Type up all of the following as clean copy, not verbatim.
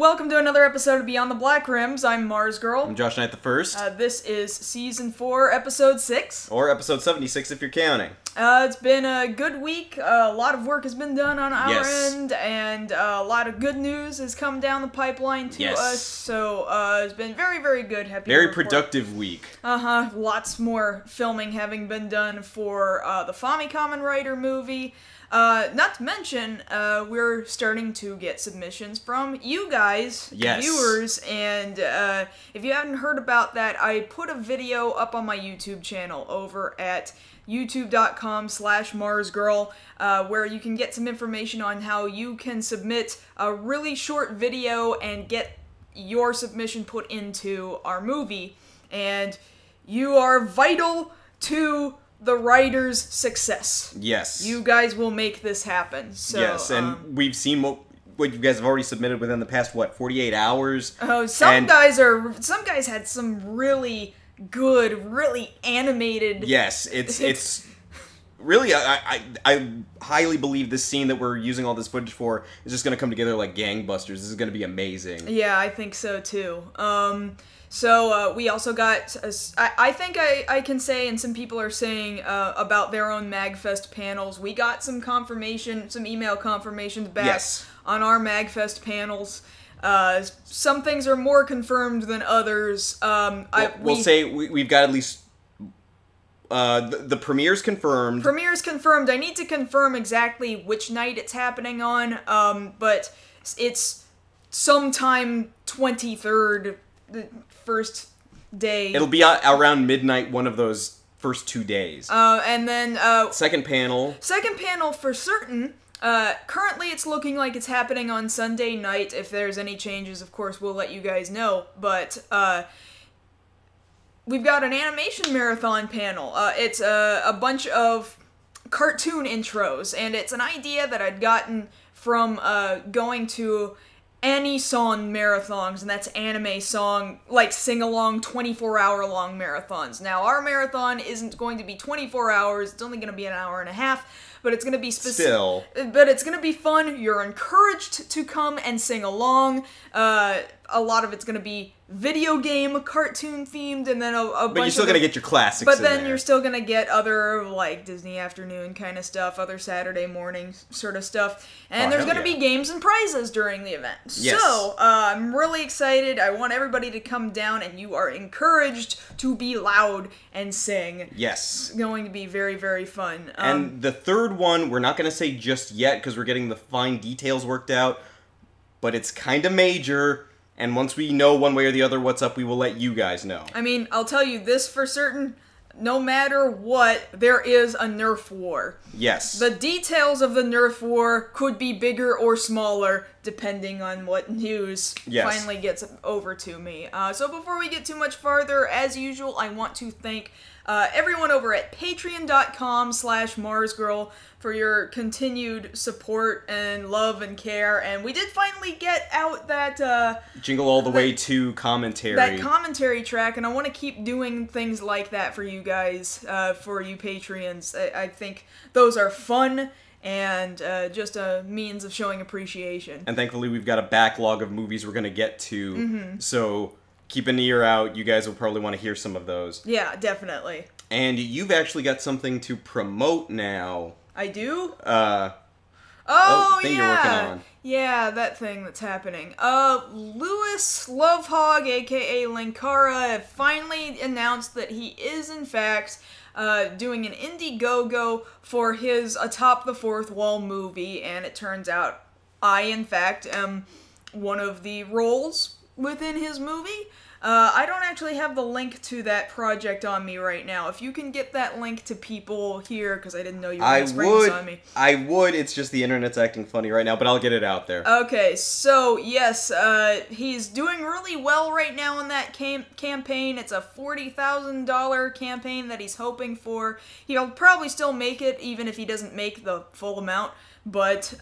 welcome to another episode of Beyond the Black Rims. I'm Mars Girl. I'm Josh Knight the First. This is Season 4, Episode 6. Or Episode 76 if you're counting. It's been a good week. A lot of work has been done on our end, and a lot of good news has come down the pipeline to us. So it's been very, very good. Very productive week. Lots more filming having been done for the Kamen Rider movie. Not to mention, we're starting to get submissions from you guys, viewers, and if you haven't heard about that, I put a video up on my YouTube channel over at youtube.com/MarsGirl, where you can get some information on how you can submit a really short video and get your submission put into our movie, and you are vital to the writer's success. Yes. You guys will make this happen. So, yes, and we've seen what you guys have already submitted within the past, 48 hours? Oh, some guys had some really good, really animated... Yes, it's really, I highly believe this scene that we're using all this footage for is just going to come together like gangbusters. This is going to be amazing. Yeah, I think so too. So we also got, I think I can say, and some people are saying about their own MagFest panels, we got some confirmation, some email confirmations back on our MagFest panels. Some things are more confirmed than others. We'll say we've got at least the premiere's confirmed. Premiere's confirmed. I need to confirm exactly which night it's happening on, but it's sometime 23rd, the first day. It'll be around midnight one of those first 2 days. And then second panel for certain. Currently it's looking like it's happening on Sunday night. If there's any changes, of course, we'll let you guys know. But we've got an animation marathon panel. It's a bunch of cartoon intros, and it's an idea that I'd gotten from going to Ani-son marathons, and that's anime song, like sing-along 24-hour-long marathons. Now, our marathon isn't going to be 24 hours, it's only going to be an hour and a half, but it's going to be but it's going to be fun. You're encouraged to come and sing along. A lot of it's going to be video game, cartoon themed, and then a bunch. But you're still gonna get your classics. But then you're still gonna get other like Disney afternoon kind of stuff, other Saturday morning sort of stuff, and there's gonna be games and prizes during the event. Yes. So I'm really excited. I want everybody to come down, and you are encouraged to be loud and sing. Yes. It's going to be very, very fun. And the third one, we're not gonna say just yet because we're getting the fine details worked out, but it's kind of major. And once we know one way or the other what's up, we will let you guys know. I mean, I'll tell you this for certain. No matter what, there is a Nerf war. Yes. The details of the Nerf war could be bigger or smaller, depending on what news finally gets over to me. So before we get too much farther, as usual, I want to thank everyone over at patreon.com/MarsGirl for your continued support and love and care. And we did finally get out that Jingle All the Way to commentary. That commentary track, and I want to keep doing things like that for you guys, for you Patreons. I think those are fun and just a means of showing appreciation. And thankfully we've got a backlog of movies we're going to get to, so keep an ear out. You guys will probably want to hear some of those. Yeah, definitely. And you've actually got something to promote now. I do? Thing you're working on. Yeah, that thing that's happening. Louis Lovehog, aka Linkara, finally announced that he is, in fact, doing an Indiegogo for his Atop the Fourth Wall movie, and it turns out I, in fact, am one of the roles within his movie. I don't actually have the link to that project on me right now. If you can get that link to people here, because I didn't know you were going to spring this on me. I would. It's just the internet's acting funny right now, but I'll get it out there. Okay, so yes, he's doing really well right now in that campaign. It's a $40,000 campaign that he's hoping for. He'll probably still make it, even if he doesn't make the full amount, but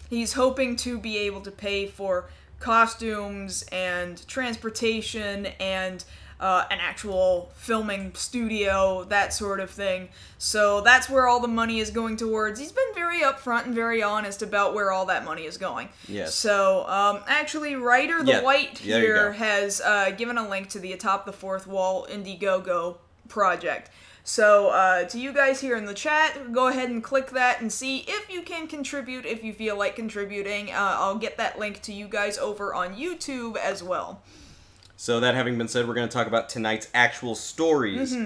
he's hoping to be able to pay for costumes and transportation and an actual filming studio, that sort of thing. So that's where all the money is going towards. He's been very upfront and very honest about where all that money is going. Yes. So, actually, Ryder the White there you here go. has given a link to the Atop the Fourth Wall Indiegogo project. So, to you guys here in the chat, go ahead and click that and see if you can contribute, if you feel like contributing. I'll get that link to you guys over on YouTube as well. So that having been said, we're going to talk about tonight's actual stories.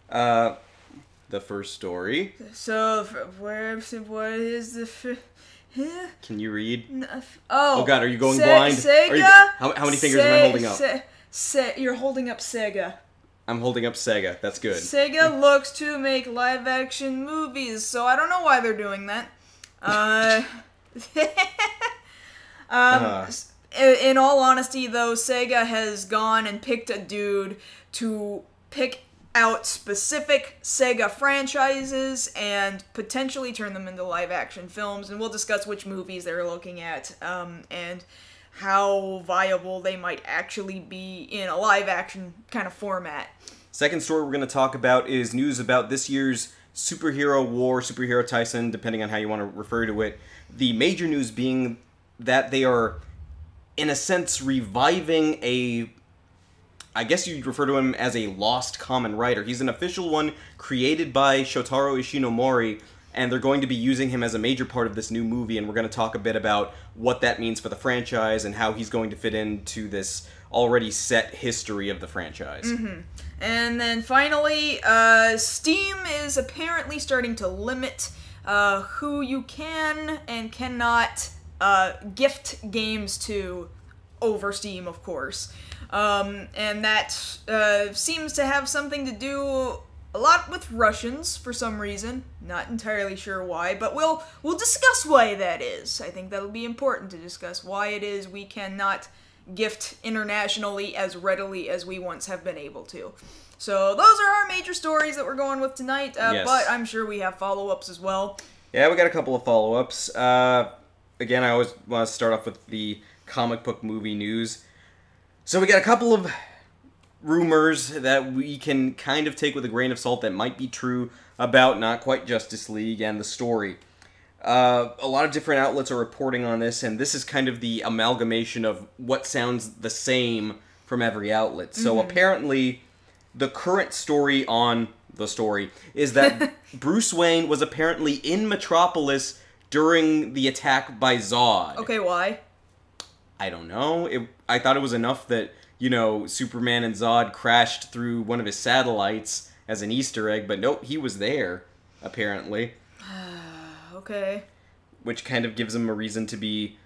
The first story. So, what is the... Can you read? Oh God, are you going blind? SEGA? How many fingers am I holding up? You're holding up SEGA. I'm holding up SEGA. That's good. SEGA looks to make live-action movies, so I don't know why they're doing that. In all honesty, though, SEGA has gone and picked a dude to pick out specific SEGA franchises and potentially turn them into live-action films, and we'll discuss which movies they're looking at, and how viable they might actually be in a live-action kind of format. Second story we're going to talk about is news about this year's Superhero War, Superhero Tyson, depending on how you want to refer to it. The major news being that they are, in a sense, reviving I guess you'd refer to him as a lost Kamen Rider. He's an official one created by Shotaro Ishinomori, and they're going to be using him as a major part of this new movie, and we're going to talk a bit about what that means for the franchise and how he's going to fit into this already set history of the franchise. And then finally, Steam is apparently starting to limit who you can and cannot gift games to over Steam, of course. And that seems to have something to do a lot with Russians for some reason. Not entirely sure why, but we'll discuss why that is. I think that'll be important to discuss why it is we cannot gift internationally as readily as we once have been able to. So those are our major stories that we're going with tonight, Yes. but I'm sure we have follow-ups as well. Yeah, we got a couple of follow-ups. Again, I always want to start off with the comic book movie news. So we got a couple of rumors that we can kind of take with a grain of salt that might be true about Not Quite Justice League and the story. A lot of different outlets are reporting on this, and this is kind of the amalgamation of what sounds the same from every outlet. So apparently, the current story on the story is that Bruce Wayne was apparently in Metropolis during the attack by Zod. Okay, why? I don't know. I thought it was enough that, you know, Superman and Zod crashed through one of his satellites as an Easter egg, but nope, he was there, apparently. Okay. Which kind of gives him a reason to be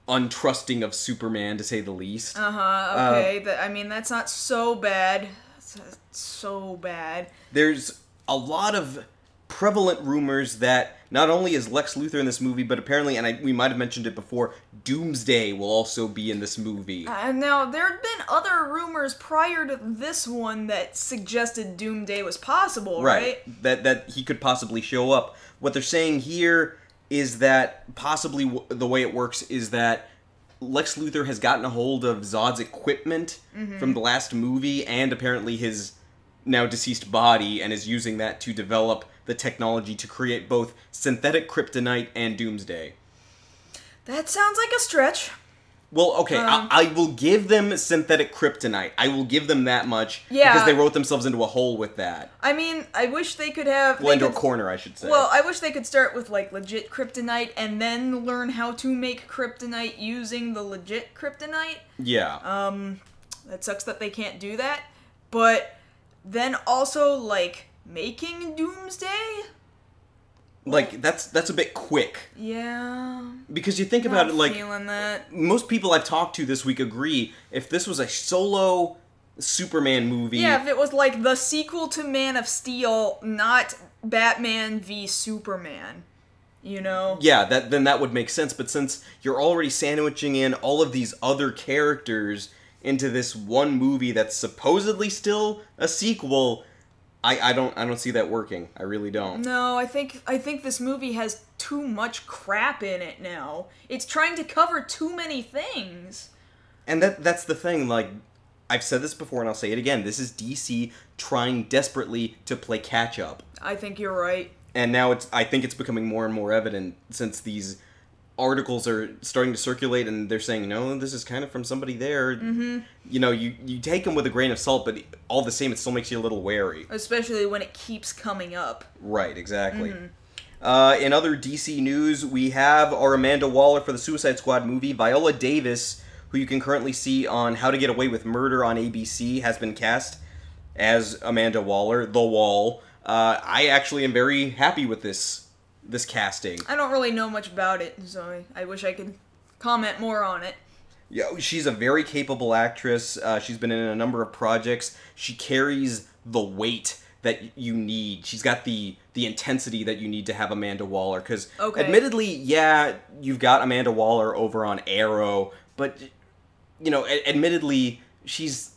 untrusting of Superman, to say the least. Okay. I mean, that's not so bad. That's so bad. There's a lot of prevalent rumors that not only is Lex Luthor in this movie, but apparently, and we might have mentioned it before, Doomsday will also be in this movie. Now, there had been other rumors prior to this one that suggested Doomsday was possible, right? That he could possibly show up. What they're saying here is that possibly the way it works is that Lex Luthor has gotten a hold of Zod's equipment from the last movie and apparently his now deceased body, and is using that to develop the technology to create both synthetic kryptonite and Doomsday. That sounds like a stretch. Well, okay, I will give them synthetic kryptonite. I will give them that much, because they wrote themselves into a hole with that. I mean, I wish they could have... Well, into a corner, I should say. Well, I wish they could start with, like, legit kryptonite and then learn how to make kryptonite using the legit kryptonite. Yeah. That sucks that they can't do that. But then also, like, making Doomsday? Like, that's a bit quick. Yeah. Because you think about it, like, feeling that. Most people I've talked to this week agree, if this was a solo Superman movie... Yeah, if it was, like, the sequel to Man of Steel, not Batman v Superman, you know? Yeah, then that would make sense, but since you're already sandwiching in all of these other characters into this one movie that's supposedly still a sequel... I don't see that working. I really don't. No, I think this movie has too much crap in it now. It's trying to cover too many things. And that's the thing, like, I've said this before and I'll say it again. This is DC trying desperately to play catch up. I think you're right. And now I think it's becoming more and more evident since these articles are starting to circulate and they're saying, no, this is kind of from somebody there. Mm-hmm. You know, you take them with a grain of salt, but all the same, it still makes you a little wary. Especially when it keeps coming up. Right, exactly. Mm-hmm. In other DC news, we have our Amanda Waller for the Suicide Squad movie. Viola Davis, who you can currently see on How to Get Away with Murder on ABC, has been cast as Amanda Waller, the Wall. I actually am very happy with this casting. I don't really know much about it, so I wish I could comment more on it. Yeah, she's a very capable actress. She's been in a number of projects. She carries the weight that you need. She's got the intensity that you need to have Amanda Waller. Because, admittedly, yeah, you've got Amanda Waller over on Arrow, but, you know, admittedly, she's...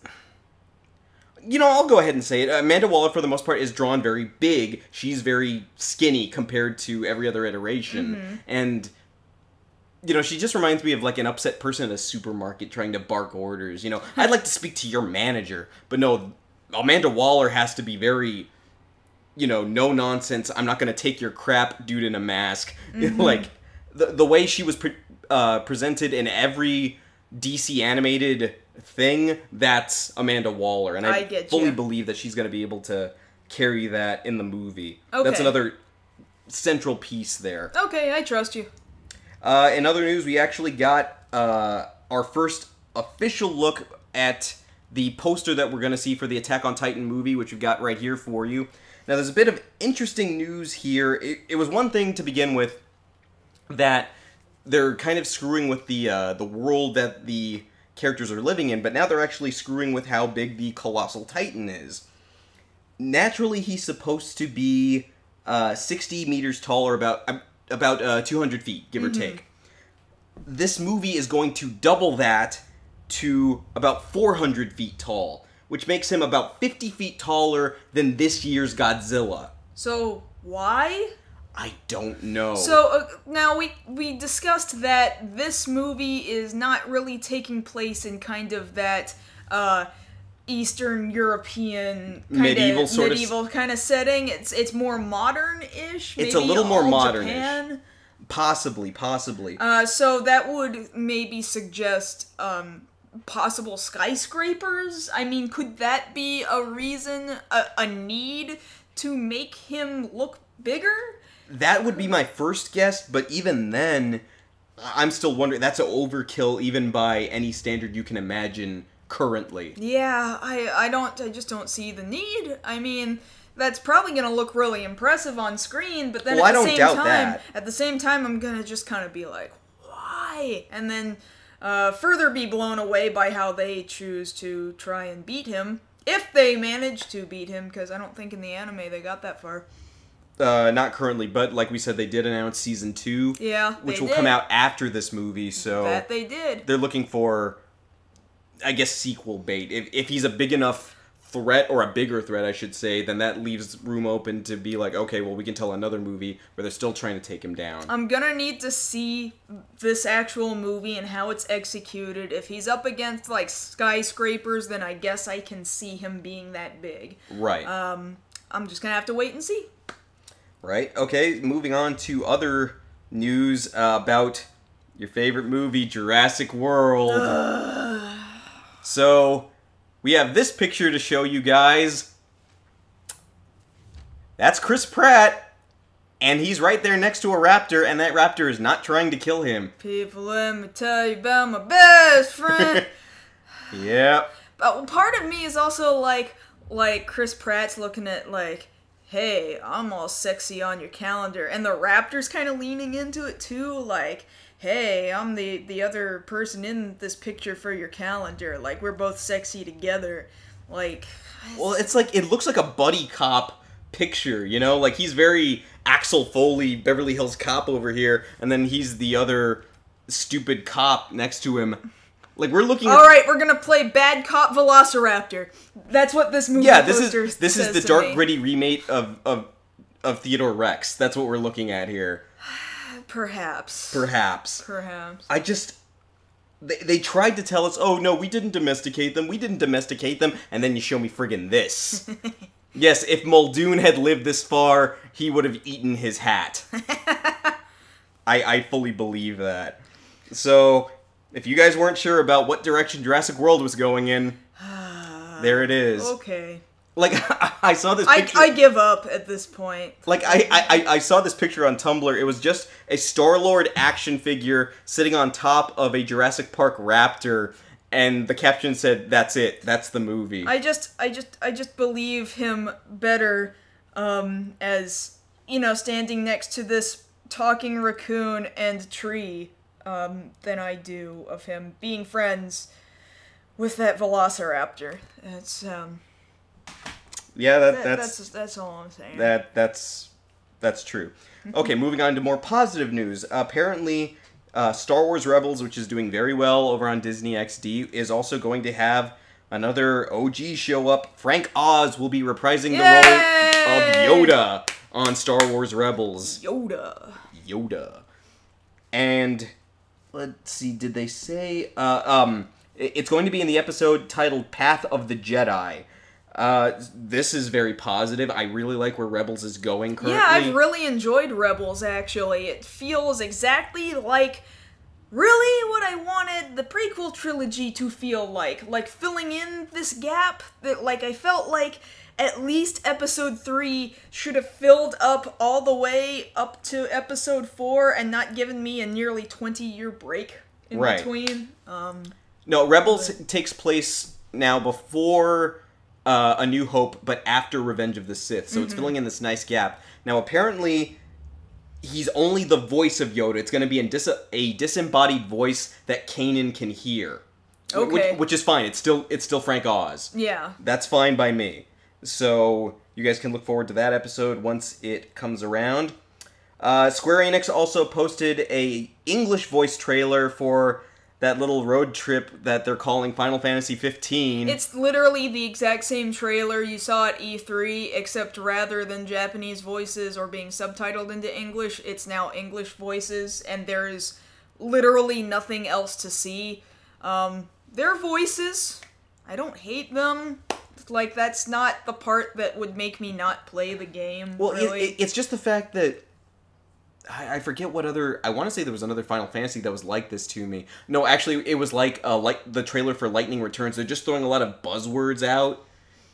You know, I'll go ahead and say it. Amanda Waller, for the most part, is drawn very big. She's very skinny compared to every other iteration. Mm-hmm. And, you know, she just reminds me of, like, an upset person in a supermarket trying to bark orders. You know, I'd like to speak to your manager. But no, Amanda Waller has to be very, you know, no nonsense. I'm not going to take your crap, dude in a mask. Mm-hmm. Like, the way she was presented in every DC animated thing, that's Amanda Waller, and I fully believe that she's going to be able to carry that in the movie. Okay. That's another central piece there. Okay, I trust you. In other news, we actually got our first official look at the poster that we're going to see for the Attack on Titan movie, which we've got right here for you. Now, there's a bit of interesting news here. It was one thing to begin with that they're kind of screwing with the world that the characters are living in, but now they're actually screwing with how big the Colossal Titan is. Naturally, he's supposed to be 60 meters tall, or about 200 feet, give or take. This movie is going to double that to about 400 feet tall, which makes him about 50 feet taller than this year's Godzilla. So, why? I don't know. So, now we discussed that this movie is not really taking place in kind of that, Eastern European medieval kind of setting. It's more modern-ish. It's a little more modern-ish. Japan. Possibly. So that would maybe suggest, possible skyscrapers? I mean, could that be a reason, a need to make him look bigger? That would be my first guess, but even then, I'm still wondering. That's an overkill even by any standard you can imagine currently. Yeah, I just don't see the need. I mean, that's probably going to look really impressive on screen, but then at the same time, I'm going to just kind of be like, why? And then further be blown away by how they choose to try and beat him. If they manage to beat him, because I don't think in the anime they got that far. Not currently, but like we said, they did announce Season 2. Yeah, which will come out after this movie, so... That they did. They're looking for, I guess, sequel bait. If he's a big enough threat, or a bigger threat, I should say, then that leaves room open to be like, okay, well, we can tell another movie where they're still trying to take him down. I'm gonna need to see this actual movie and how it's executed. If he's up against, like, skyscrapers, then I guess I can see him being that big. Right. I'm just gonna have to wait and see. Right. Okay, moving on to other news about your favorite movie, Jurassic World. So, we have this picture to show you guys. That's Chris Pratt, and he's right there next to a raptor, and that raptor is not trying to kill him. People, let me tell you about my best friend. Yep. But part of me is also like Chris Pratt's looking at, like, hey, I'm all sexy on your calendar. And the raptor's kind of leaning into it, too. Like, hey, I'm the other person in this picture for your calendar. Like, we're both sexy together. Like... Well, it's like, it looks like a buddy cop picture, you know? Like, he's very Axel Foley, Beverly Hills Cop over here. And then he's the other stupid cop next to him. Like, we're looking All right, we're gonna play Bad Cop Velociraptor. That's what this movie poster says. This is the dark, gritty remake of Theodore Rex. That's what we're looking at here. Perhaps. Perhaps. they tried to tell us, oh no, we didn't domesticate them, and then you show me friggin' this. Yes, if Muldoon had lived this far, he would have eaten his hat. I fully believe that. So, if you guys weren't sure about what direction Jurassic World was going in, there it is. Okay. Like, I saw this picture. I give up at this point. Like, I saw this picture on Tumblr. It was just a Star-Lord action figure sitting on top of a Jurassic Park raptor, and the caption said, "That's it. That's the movie." I just believe him better, as, you know, standing next to this talking raccoon and tree, than I do of him being friends with that velociraptor. It's, yeah, that's all I'm saying. That's true. Okay, moving on to more positive news. Apparently, Star Wars Rebels, which is doing very well over on Disney XD, is also going to have another OG show up. Frank Oz will be reprising the role of Yoda on Star Wars Rebels. Yoda. And let's see, did they say it's going to be in the episode titled Path of the Jedi. This is very positive. I really like where Rebels is going currently. Yeah, I've really enjoyed Rebels, actually. It feels exactly like really what I wanted the prequel trilogy to feel like filling in this gap that, like, I felt like at least episode 3 should have filled up all the way up to episode 4 and not given me a nearly 20-year break in between. No, Rebels takes place now before A New Hope, but after Revenge of the Sith, so it's filling in this nice gap. Now, apparently, he's only the voice of Yoda. It's going to be a disembodied voice that Kanan can hear. Okay. Which is fine. It's still Frank Oz. Yeah. That's fine by me. So, you guys can look forward to that episode once it comes around. Square Enix also posted a English voice trailer for that little road trip that they're calling Final Fantasy 15. It's literally the exact same trailer you saw at E3, except rather than Japanese voices or being subtitled into English, it's now English voices, and there is literally nothing else to see. Their voices, I don't hate them. Like, that's not the part that would make me not play the game, well, really. It's just the fact that I forget what other... I want to say there was another Final Fantasy that was like this to me. No, actually, it was like the trailer for Lightning Returns. They're just throwing a lot of buzzwords out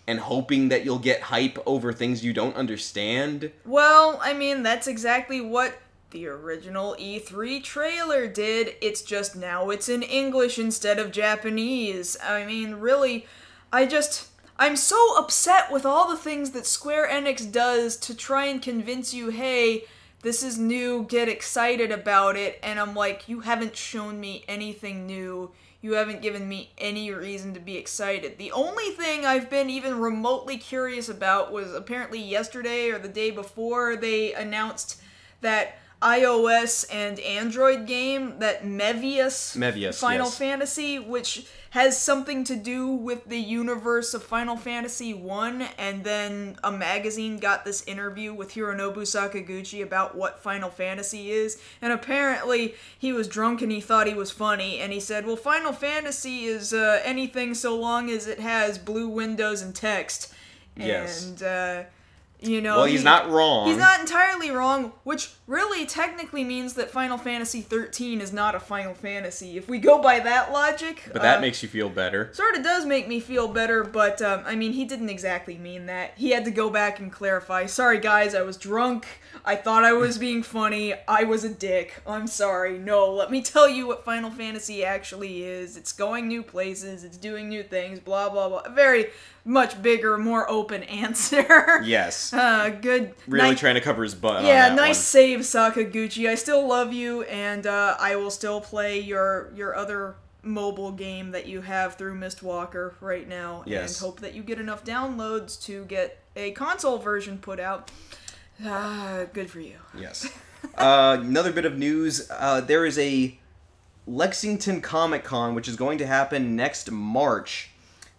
and hoping that you'll get hype over things you don't understand. Well, I mean, that's exactly what the original E3 trailer did. It's just now it's in English instead of Japanese. I mean, really, I'm so upset with all the things that Square Enix does to try and convince you, hey, this is new, get excited about it, and I'm like, you haven't shown me anything new. You haven't given me any reason to be excited. The only thing I've been even remotely curious about was apparently yesterday or the day before they announced that iOS and Android game, that Mevius Final Fantasy, which has something to do with the universe of Final Fantasy 1, and then a magazine got this interview with Hironobu Sakaguchi about what Final Fantasy is, and apparently he was drunk and he thought he was funny, and he said, well, Final Fantasy is anything so long as it has blue windows and text. Yes. And, you know, well, he's not wrong. He's not entirely wrong, which really technically means that Final Fantasy 13 is not a Final Fantasy. If we go by that logic... But that makes you feel better. Sort of does make me feel better, but, I mean, he didn't exactly mean that. He had to go back and clarify. Sorry, guys, I was drunk. I thought I was being funny. I was a dick. I'm sorry. No, let me tell you what Final Fantasy actually is. It's going new places. It's doing new things. Blah, blah, blah. Very much bigger, more open answer. Yes. Good. Really trying to cover his butt. Yeah, on that nice one. save, Sakaguchi. I still love you, and I will still play your other mobile game that you have through Mistwalker right now, yes. And hope that you get enough downloads to get a console version put out. Good for you. Yes. Another bit of news. There is a Lexington Comic Con, which is going to happen next March.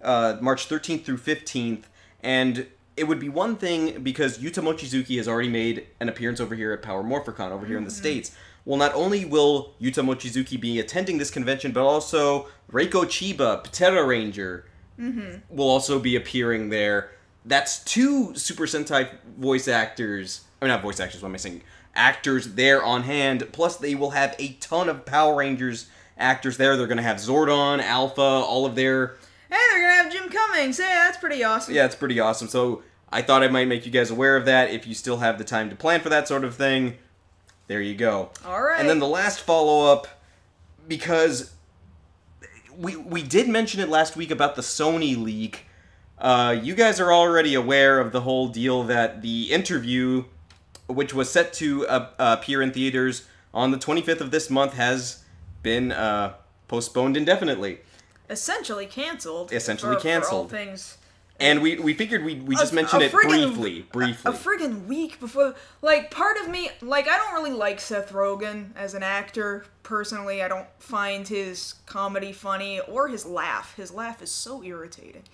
March 13th through 15th, and it would be one thing because Yuta Mochizuki has already made an appearance over here at Power Morphicon over here in the States, Well, not only will Yuta Mochizuki be attending this convention, but also Reiko Chiba, Patera Ranger, will also be appearing there. That's 2 Super Sentai voice actors. I mean, not voice actors, what am I saying? Actors there on hand. Plus, they will have a ton of Power Rangers actors there. They're going to have Zordon, Alpha, all of their... Hey, they're going to have Jim Cummings. Hey, that's pretty awesome. Yeah, it's pretty awesome. So, I thought I might make you guys aware of that. If you still have the time to plan for that sort of thing, there you go. All right. And then the last follow-up, because we did mention it last week about the Sony leak. You guys are already aware of the whole deal that the interview, which was set to appear in theaters on the 25th of this month, has been postponed indefinitely. Essentially canceled. Essentially canceled. For all things. And we figured we just mentioned it briefly. A friggin' week before. Like, part of me, like, I don't really like Seth Rogen as an actor. Personally, I don't find his comedy funny or his laugh. His laugh is so irritating.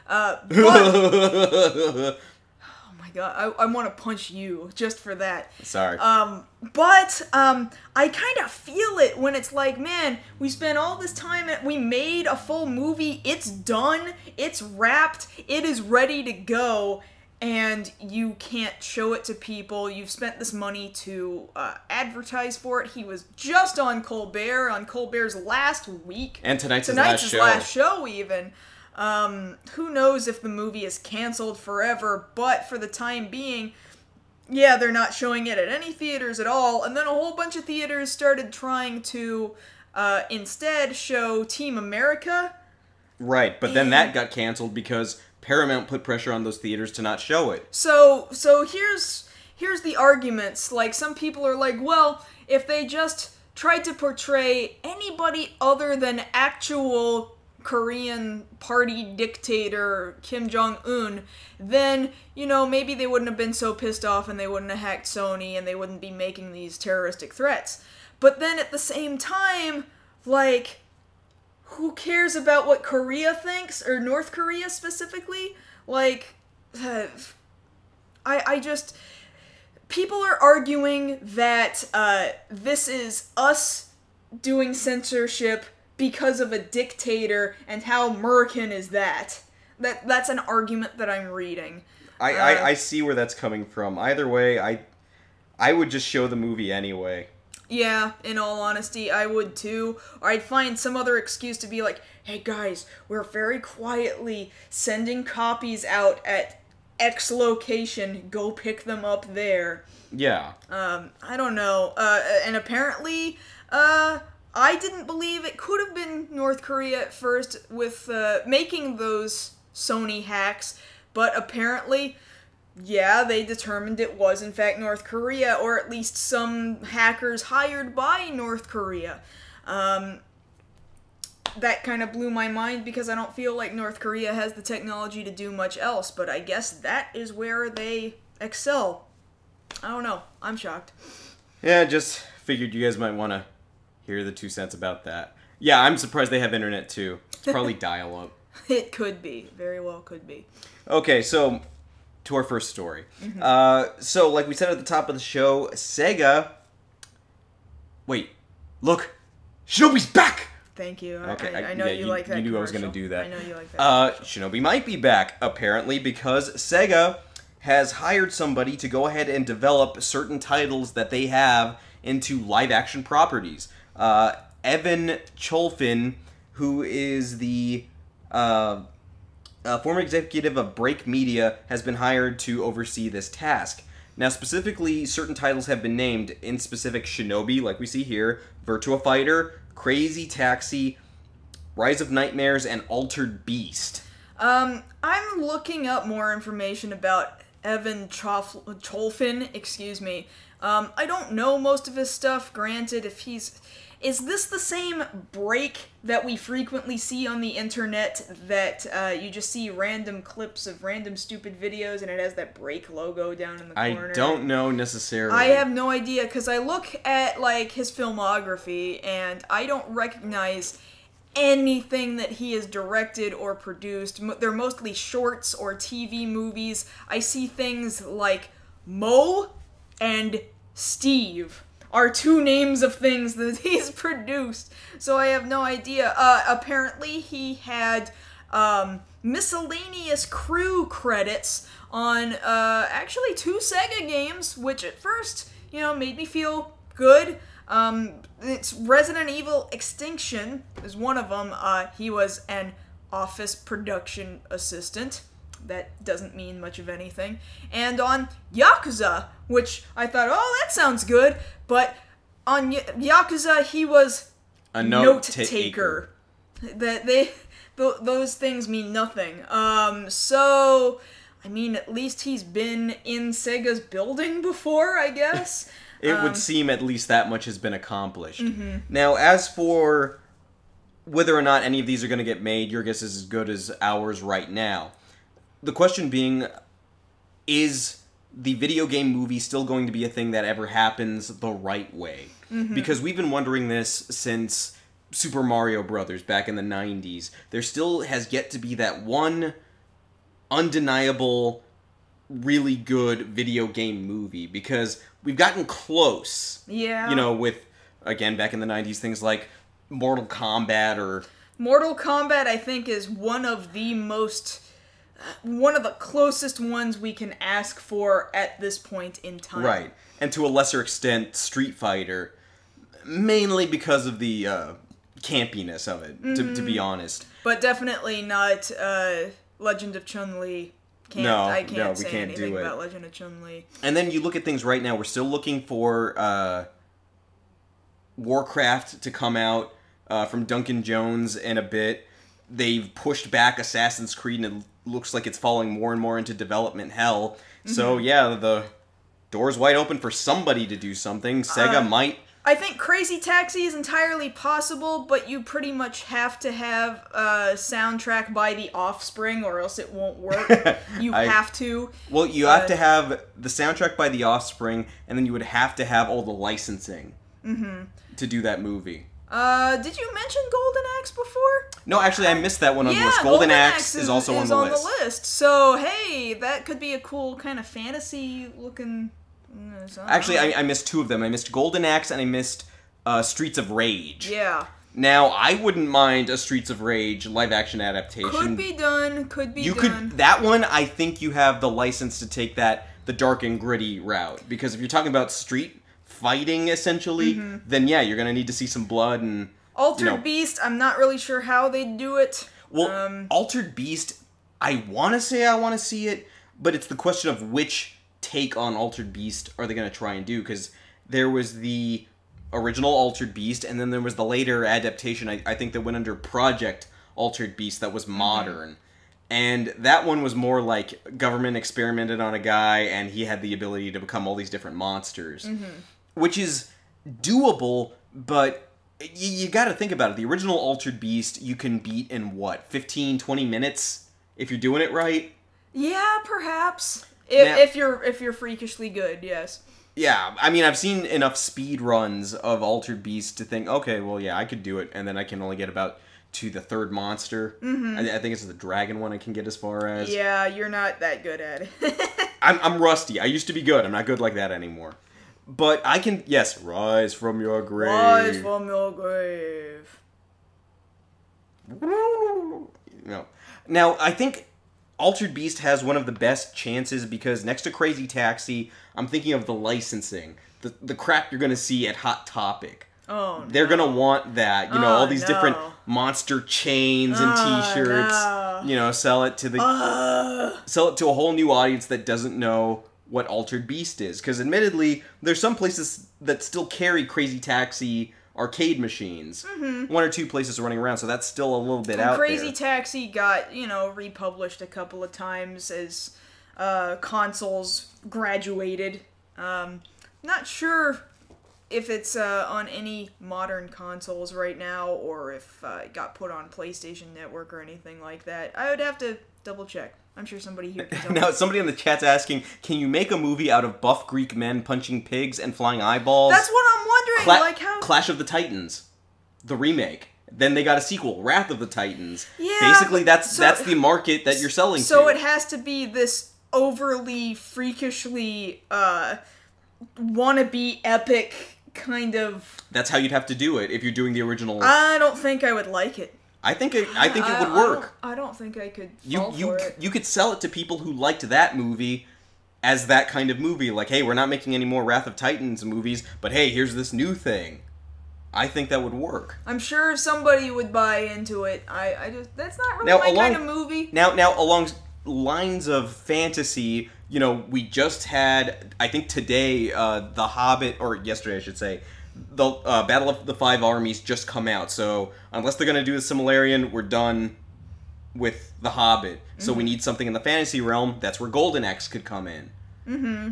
But... oh my god, I want to punch you just for that. Sorry. But I kind of feel it when it's like, man, we spent all this time, we made a full movie, it's done, it's wrapped, it is ready to go, and you can't show it to people. You've spent this money to advertise for it. He was just on Colbert's last week. And tonight's his last show even. Who knows if the movie is canceled forever, but for the time being, yeah, they're not showing it at any theaters at all, and then a whole bunch of theaters started trying to, instead show Team America. Right, but then that got canceled because Paramount put pressure on those theaters to not show it. So here's the arguments. Like, some people are like, well, if they just tried to portray anybody other than actual Korean party dictator Kim Jong-un, then, you know, maybe they wouldn't have been so pissed off and they wouldn't have hacked Sony and they wouldn't be making these terroristic threats. But then at the same time, like, who cares about what Korea thinks, or North Korea specifically? Like, I just... People are arguing that this is us doing censorship because of a dictator, and how American is that? That's an argument that I'm reading. I see where that's coming from. Either way, I would just show the movie anyway. Yeah, in all honesty, I would too. Or I'd find some other excuse to be like, hey guys, we're very quietly sending copies out at X location, go pick them up there. Yeah. I don't know. And apparently, I didn't believe it could have been North Korea at first with making those Sony hacks, but apparently, yeah, they determined it was in fact North Korea, or at least some hackers hired by North Korea. That kind of blew my mind because I don't feel like North Korea has the technology to do much else, but I guess that is where they excel. I don't know. I'm shocked. Yeah, just figured you guys might want to hear the 2 cents about that. Yeah, I'm surprised they have internet too. It's probably dial-up. It could be. Very well could be. Okay, so to our first story. So, like we said at the top of the show, SEGA... Wait. Look! Shinobi's back! Thank you. Okay, I know you like that. You knew I was going to do that. I know you like that. Shinobi might be back, apparently, because SEGA has hired somebody to go ahead and develop certain titles that they have into live-action properties. Evan Cholfin, who is the former executive of Break Media, has been hired to oversee this task. Now, specifically, certain titles have been named, in specific Shinobi, like we see here, Virtua Fighter, Crazy Taxi, Rise of Nightmares, and Altered Beast. I'm looking up more information about Evan Cholfin, excuse me. I don't know most of his stuff, granted, if he's... Is this the same Break that we frequently see on the internet that you just see random clips of random stupid videos and it has that Break logo down in the corner? I don't know necessarily. I have no idea, because I look at, like, his filmography and I don't recognize anything that he has directed or produced. They're mostly shorts or TV movies. I see things like Mo and Steve are two names of things that he's produced, so I have no idea. Apparently he had miscellaneous crew credits on actually 2 SEGA games, which at first, made me feel good. It's Resident Evil Extinction is one of them. He was an office production assistant. That doesn't mean much of anything. And on Yakuza, which I thought, oh, that sounds good, but on Yakuza, he was a note taker. Those things mean nothing. So, I mean, at least he's been in Sega's building before, I guess. It would seem at least that much has been accomplished. Mm-hmm. Now, as for whether or not any of these are going to get made, your guess is as good as ours right now. The question being, is the video game movie still going to be a thing that ever happens the right way? Mm-hmm. Because we've been wondering this since Super Mario Brothers back in the 90s. There still has yet to be that one undeniable, really good video game movie, because we've gotten close. Yeah. With, again, back in the 90s, things like Mortal Kombat or... Mortal Kombat, I think, is one of the closest ones we can ask for at this point in time. Right. And to a lesser extent, Street Fighter, mainly because of the campiness of it, to be honest. But definitely not Legend of Chun-Li. I can't say anything about Legend of Chun-Li. And then you look at things right now, we're still looking for Warcraft to come out from Duncan Jones in a bit. They've pushed back Assassin's Creed, and it looks like it's falling more and more into development hell. Mm-hmm. So, yeah, the door's wide open for somebody to do something. SEGA might... I think Crazy Taxi is entirely possible, but you pretty much have to have a soundtrack by The Offspring, or else it won't work. You have to. Well, you have to have the soundtrack by The Offspring, and then you would have to have all the licensing to do that movie. Did you mention Golden Axe before? No, actually, I missed that one on the list. Golden Axe is also on the list. So, hey, that could be a cool kind of fantasy-looking... Actually, I missed 2 of them. I missed Golden Axe and I missed Streets of Rage. Yeah. Now, I wouldn't mind a Streets of Rage live-action adaptation. Could be done. That one, I think you have the license to take the dark and gritty route. Because if you're talking about street fighting, essentially, then yeah, you're going to need to see some blood and... Altered Beast, I'm not really sure how they'd do it. Well, Altered Beast, I want to say I want to see it, but it's the question of which take on Altered Beast are they going to try and do, because there was the original Altered Beast, and then there was the later adaptation, I think, that went under Project Altered Beast that was modern. And that one was more like government experimented on a guy, and he had the ability to become all these different monsters. Which is doable, but you got to think about it. The original Altered Beast you can beat in, 15, 20 minutes? If you're doing it right? Yeah, perhaps. If you're freakishly good, yes. Yeah, I mean, I've seen enough speed runs of Altered Beast to think, okay, well, yeah, I could do it, and then I can only get about to the 3rd monster. I think it's the dragon one I can get as far as. Yeah, you're not that good at it. I'm rusty. I used to be good. I'm not good like that anymore. But I can, yes, rise from your grave. Rise from your grave. No. Now, I think Altered Beast has one of the best chances because next to Crazy Taxi, I'm thinking of the licensing. The crap you're going to see at Hot Topic. Oh, no. They're going to want that. All these different monster chains and t-shirts. No. Sell it to a whole new audience that doesn't know what Altered Beast is. Because admittedly, there's some places that still carry Crazy Taxi arcade machines. 1 or 2 places running around, so that's still a little bit out there. Crazy Taxi got, republished a couple of times as consoles graduated. Not sure if it's on any modern consoles right now, or if it got put on PlayStation Network or anything like that. I would have to double check. I'm sure somebody here can tell me. Now, somebody in the chat's asking, can you make a movie out of buff Greek men punching pigs and flying eyeballs? That's what I'm wondering. Clash of the Titans, the remake. Then they got a sequel, Wrath of the Titans. Yeah. Basically, that's the market that you're selling to. So it has to be this overly, freakishly, wannabe epic kind of... That's how you'd have to do it if you're doing the original. I don't think I would like it. I think it would work. I don't think I could fall for it. You could sell it to people who liked that movie as that kind of movie. Like, hey, we're not making any more Wrath of Titans movies, but hey, here's this new thing. I think that would work. I'm sure somebody would buy into it. I just... That's not really my kind of movie. Now, along lines of fantasy, you know, we just had, I think today, The Hobbit, or yesterday I should say, the Battle of the Five Armies just come out. So unless they're going to do the Silmarillion, we're done with The Hobbit. So we need something in the fantasy realm. That's where Golden Axe could come in. Mm-hmm.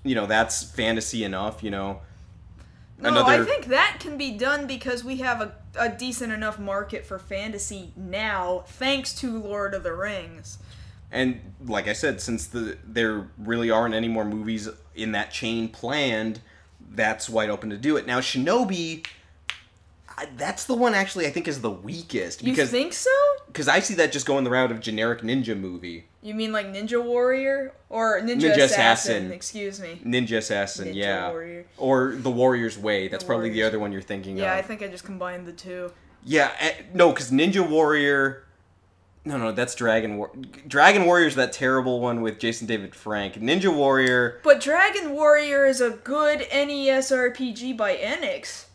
You know, that's fantasy enough, you know. No, I think that can be done because we have a decent enough market for fantasy now, thanks to Lord of the Rings. And like I said, since there really aren't any more movies in that chain planned, that's wide open to do it. Now, Shinobi, that's the one actually I think is the weakest. You think so? Because I see that just going the route of generic ninja movie. You mean like Ninja Warrior? Or Ninja Assassin, excuse me. Ninja Assassin, Ninja yeah. Warrior. Or The Warrior's Way. That's probably the other one you're thinking of. Yeah, I think I just combined the two. Yeah, no, because Ninja Warrior... No, that's Dragon Warrior. Dragon Warrior's that terrible one with Jason David Frank. Ninja Warrior... But Dragon Warrior is a good NES RPG by Enix.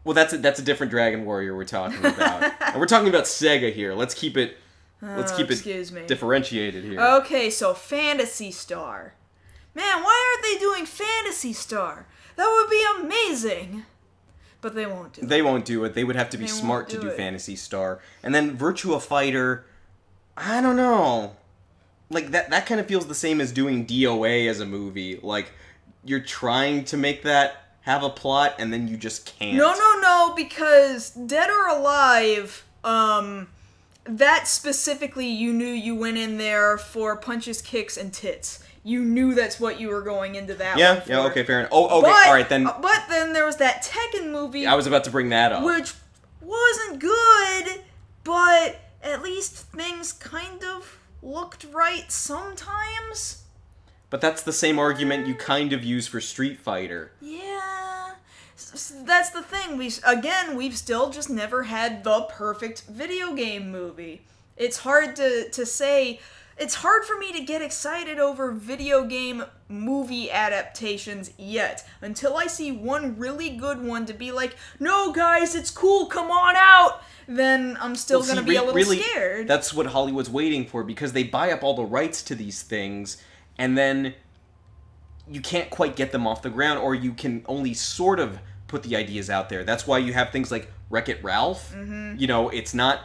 Well, that's a different Dragon Warrior we're talking about. And we're talking about Sega here. Let's keep it differentiated here. Okay, so Phantasy Star. Man, why aren't they doing Phantasy Star? That would be amazing. But they won't do it. They won't do it. They would have to be smart to do Phantasy Star. And then Virtua Fighter, I don't know. Like, that kind of feels the same as doing DOA as a movie. Like, you're trying to make that have a plot, and then you just can't. No, because Dead or Alive, that specifically you knew you went in there for punches, kicks, and tits. You knew that's what you were going into that one for. Yeah, okay, fair enough. Oh, okay, alright, then... But then there was that Tekken movie... I was about to bring that up. Which wasn't good, but at least things kind of looked right sometimes. But that's the same argument you kind of use for Street Fighter. Yeah. That's the thing. We've still just never had the perfect video game movie. It's hard to say... It's hard for me to get excited over video game movie adaptations yet, until I see one really good one to be like, no guys, it's cool, come on out! Then I'm still gonna be a little scared. That's what Hollywood's waiting for, because they buy up all the rights to these things, and then you can't quite get them off the ground, or you can only sort of put the ideas out there. That's why you have things like Wreck-It Ralph. Mm-hmm. You know, it's not...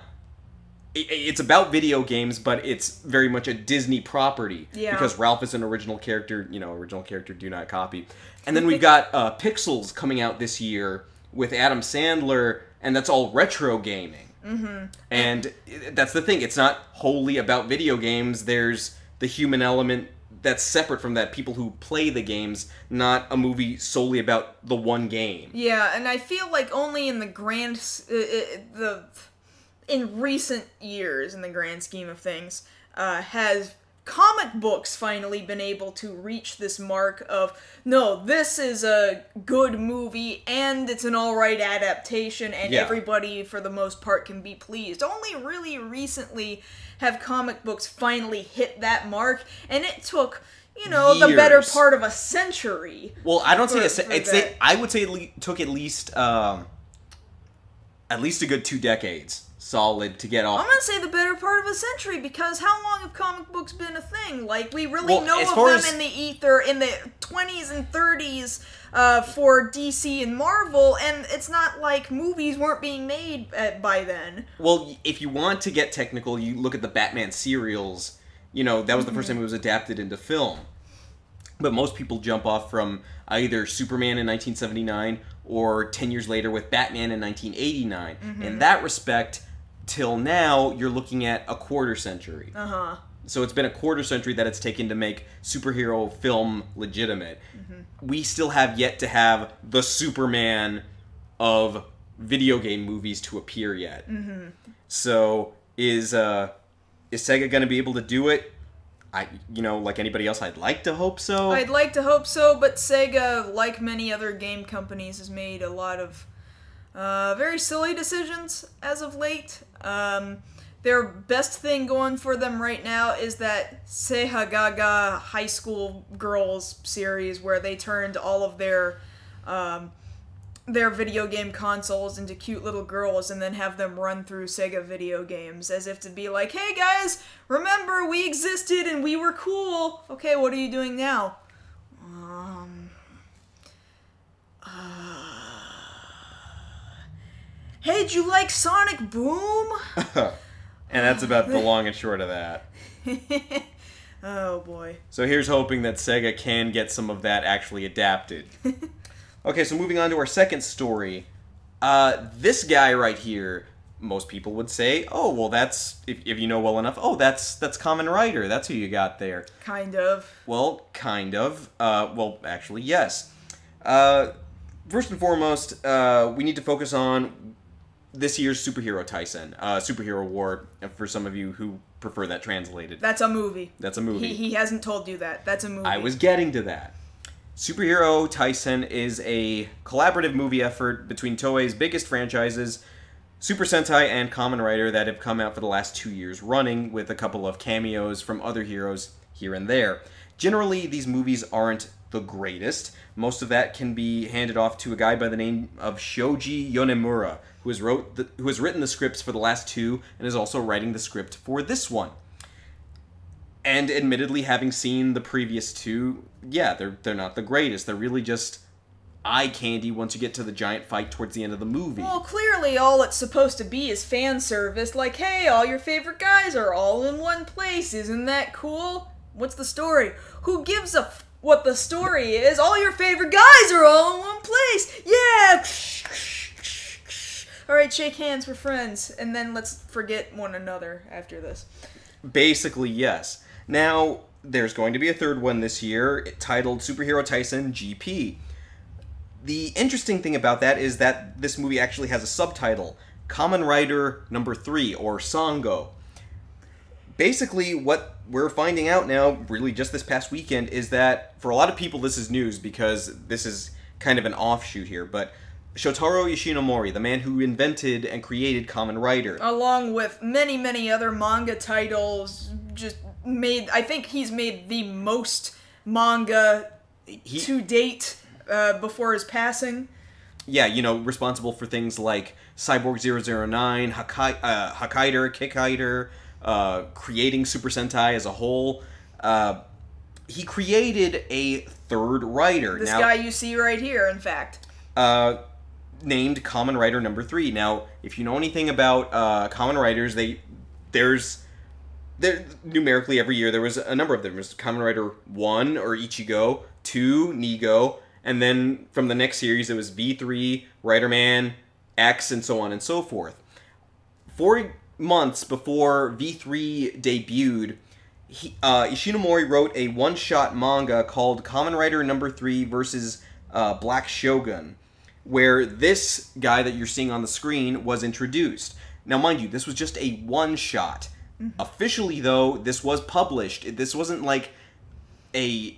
It's about video games, but it's very much a Disney property. Yeah. Because Ralph is an original character, original character, do not copy. And then we've got Pixels coming out this year with Adam Sandler, and that's all retro gaming. Mm-hmm. And that's the thing, it's not wholly about video games, there's the human element that's separate from that, people who play the games, not a movie solely about the one game. Yeah, and I feel like only in the in recent years, in the grand scheme of things, has comic books finally been able to reach this mark of, no, this is a good movie, and it's an alright adaptation, and everybody, for the most part, can be pleased. Only really recently have comic books finally hit that mark, and it took... years. The better part of a century. Well, I don't say I would say it took at least a good 2 decades solid to get off. I'm gonna say the better part of a century, because how long have comic books been a thing? Like, we really know of them in the ether in the 20s and 30s for DC and Marvel, and it's not like movies weren't being made by then. Well, if you want to get technical, you look at the Batman serials. That was the first time it was adapted into film. But most people jump off from either Superman in 1979 or 10 years later with Batman in 1989. Mm-hmm. In that respect, till now, you're looking at a quarter century. Uh-huh. So it's been a quarter century that it's taken to make superhero film legitimate. Mm-hmm. We still have yet to have the Superman of video game movies to appear yet. Mm-hmm. So is Sega going to be able to do it? Like anybody else, I'd like to hope so. I'd like to hope so, but Sega, like many other game companies, has made a lot of very silly decisions as of late. Their best thing going for them right now is that SEGA High School Girls series, where they turned all of their video game consoles into cute little girls and then have them run through Sega video games as if to be like, hey guys, remember we existed and we were cool. Okay, what are you doing now? Hey, did you like Sonic Boom? And that's about the long and short of that. Oh boy. So here's hoping that Sega can get some of that actually adapted. Okay, so moving on to our second story. This guy right here, most people would say, oh, well, that's, if you know well enough, oh, that's Kamen Rider. That's who you got there. Kind of. Well, kind of. Well, actually, yes. First and foremost, we need to focus on this year's Superhero Taisen, Superhero War, for some of you who prefer that translated. That's a movie. That's a movie. He hasn't told you that. That's a movie. I was getting to that. Superhero Taisen is a collaborative movie effort between Toei's biggest franchises, Super Sentai and Kamen Rider, that have come out for the last 2 years running, with a couple of cameos from other heroes here and there. Generally, these movies aren't the greatest. Most of that can be handed off to a guy by the name of Shoji Yonemura, who has written the scripts for the last two and is also writing the script for this one. And admittedly, having seen the previous two, yeah, they're not the greatest. They're really just eye candy once you get to the giant fight towards the end of the movie. Well, clearly all it's supposed to be is fan service, like, hey, all your favorite guys are all in one place. Isn't that cool? What's the story? Who gives a what the story is? All your favorite guys are all in one place. Yeah. All right, shake hands, we're friends, and then let's forget one another after this. Basically, yes. Now, there's going to be a third one this year, titled Superhero Taisen GP. The interesting thing about that is that this movie actually has a subtitle, Kamen Rider number 3, or Sango. Basically, what we're finding out now, really just this past weekend, is that for a lot of people this is news because this is kind of an offshoot here, but Shotaro Ishinomori, the man who invented and created Kamen Rider, along with many, many other manga titles, I think he's made the most manga to date before his passing. Yeah, responsible for things like Cyborg 009, Hakaider, Kickider, creating Super Sentai as a whole. He created a third writer. This guy you see right here, in fact. Named Kamen Rider number 3. Now, if you know anything about Kamen Riders, there's numerically every year there was a number of them. There's Kamen Rider 1, or Ichigo, 2, Nigo, and then from the next series it was V3, Riderman, X, and so on and so forth. 4 months before V3 debuted, Ishinomori wrote a one-shot manga called Kamen Rider number 3 versus Black Shogun, where this guy that you're seeing on the screen was introduced. Now, mind you, this was just a one-shot. Mm-hmm. Officially, though, this was published. This wasn't like a...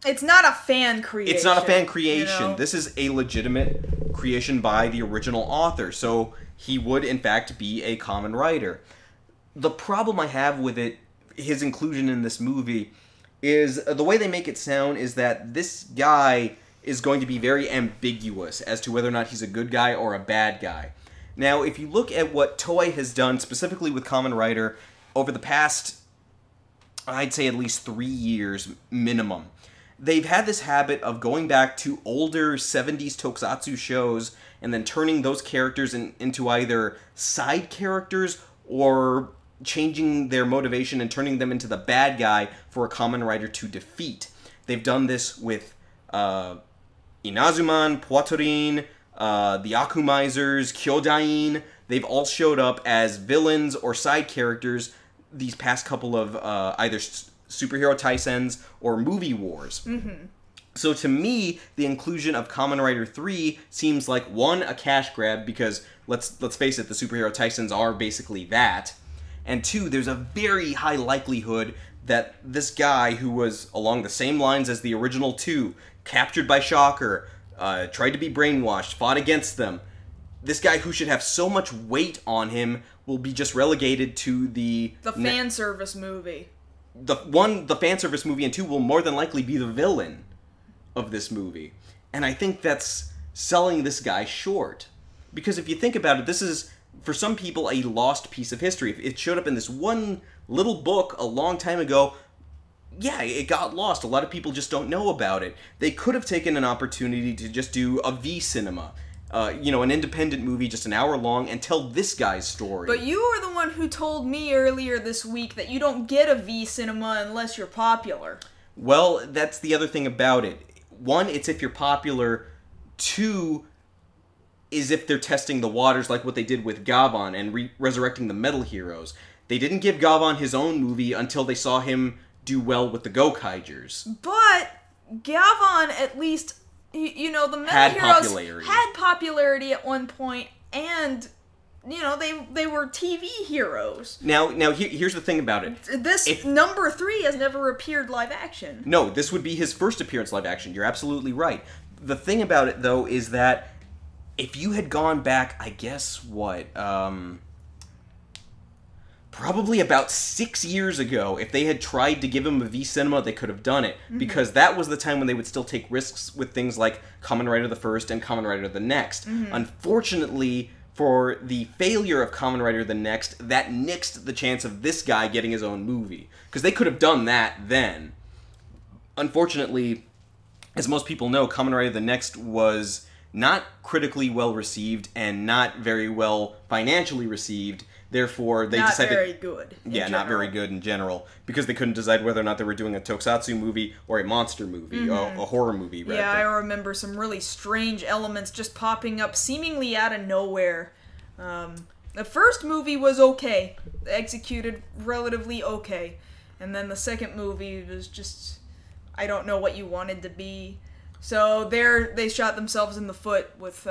it's not a fan creation. It's not a fan creation. This is a legitimate creation by the original author, so he would, in fact, be a Kamen Rider. The problem I have with his inclusion in this movie, is the way they make it sound is that this guy is going to be very ambiguous as to whether or not he's a good guy or a bad guy. Now, if you look at what Toei has done, specifically with Kamen Rider, over the past, I'd say at least 3 years minimum, they've had this habit of going back to older 70s tokusatsu shows and then turning those characters into either side characters or changing their motivation and turning them into the bad guy for a Kamen Rider to defeat. They've done this with Inazuman, Poitorin, the Akumizers, Kyodain. They've all showed up as villains or side characters these past couple of either Superhero Taisens or movie wars. Mm-hmm. So to me, the inclusion of Kamen Rider 3 seems like, one, a cash grab, because let's face it, the Superhero Taisens are basically that, and two, there's a very high likelihood that this guy who was along the same lines as the original two, captured by Shocker, tried to be brainwashed, fought against them, this guy who should have so much weight on him will be just relegated to the fan service movie. The fan service movie, and two will more than likely be the villain of this movie. And I think that's selling this guy short. Because if you think about it, this is, for some people, a lost piece of history. If it showed up in this one little book a long time ago, yeah, it got lost. A lot of people just don't know about it. They could have taken an opportunity to just do a V-cinema. An independent movie, just an hour long, and tell this guy's story. But you are the one who told me earlier this week that you don't get a V-cinema unless you're popular. Well, that's the other thing about it. One, it's if you're popular. Two, is if they're testing the waters like what they did with Gavan and resurrecting the Metal Heroes. They didn't give Gavan his own movie until they saw him do well with the Go-Kaigers. But Gavan, at least, the Metal Heroes had popularity at one point, and they were TV heroes. Now here's the thing about it. This number 3 has never appeared live action. No, this would be his first appearance live action. You're absolutely right. The thing about it, though, is that if you had gone back, I guess, probably about 6 years ago, if they had tried to give him a V-cinema, they could have done it. Mm-hmm. Because that was the time when they would still take risks with things like Kamen Rider the First and Kamen Rider the Next. Mm-hmm. Unfortunately, for the failure of Kamen Rider the Next, that nixed the chance of this guy getting his own movie. Because they could have done that then. Unfortunately, as most people know, Kamen Rider the Next was not critically well received and not very well financially received. Therefore, they decided... Not very good. Yeah, not very good in general. Because they couldn't decide whether or not they were doing a tokusatsu movie or a monster movie, a horror movie, rather. Yeah, I remember some really strange elements just popping up seemingly out of nowhere. The first movie was okay. Executed relatively okay. And then the second movie was just... I don't know what you wanted to be. So they shot themselves in the foot with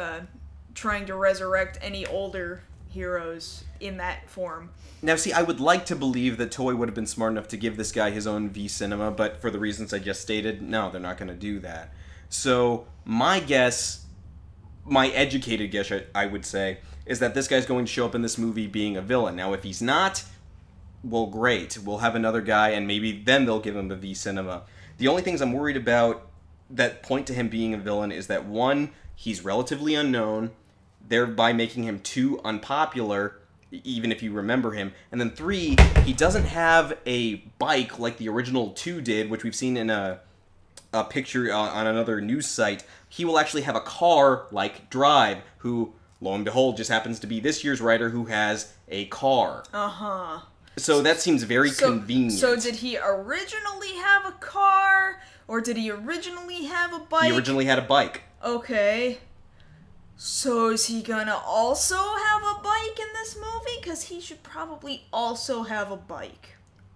trying to resurrect any older heroes in that form. Now, see, I would like to believe that Toei would have been smart enough to give this guy his own V-cinema, but for the reasons I just stated, no, they're not going to do that. So, my guess, my educated guess, I would say, is that this guy's going to show up in this movie being a villain. Now, if he's not, well, great. We'll have another guy, and maybe then they'll give him a V-cinema. The only things I'm worried about that point to him being a villain is that, one, he's relatively unknown, thereby making him too unpopular, even if you remember him. And then 3, he doesn't have a bike like the original 2 did, which we've seen in a picture on another news site. He will actually have a car like Drive, who, lo and behold, just happens to be this year's writer who has a car. Uh-huh. So that seems very convenient. So did he originally have a car, or did he originally have a bike? He originally had a bike. Okay. So is he gonna also have a bike in this movie? Because he should probably also have a bike.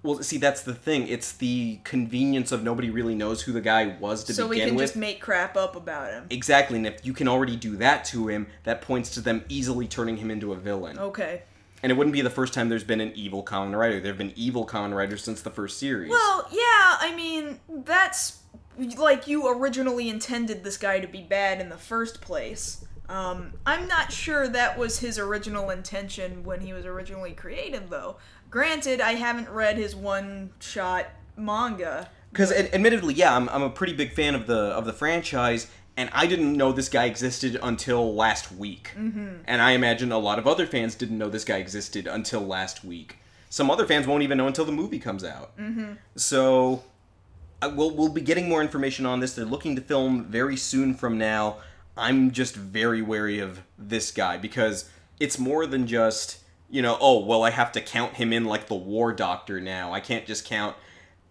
Well, see, that's the thing. It's the convenience of nobody really knows who the guy was to begin with. So we can just make crap up about him. Exactly, and if you can already do that to him, that points to them easily turning him into a villain. Okay. And it wouldn't be the first time there's been an evil Kamen Rider. There have been evil Kamen Riders since the first series. Well, yeah, I mean, that's like you originally intended this guy to be bad in the first place. I'm not sure that was his original intention when he was originally created, though. Granted, I haven't read his one-shot manga. Because, admittedly, yeah, I'm a pretty big fan of the franchise, and I didn't know this guy existed until last week. Mm-hmm. And I imagine a lot of other fans didn't know this guy existed until last week. Some other fans won't even know until the movie comes out. Mm-hmm. So, we'll be getting more information on this. They're looking to film very soon from now. I'm just very wary of this guy, because it's more than just, oh, well, I have to count him in like the War Doctor now. I can't just count,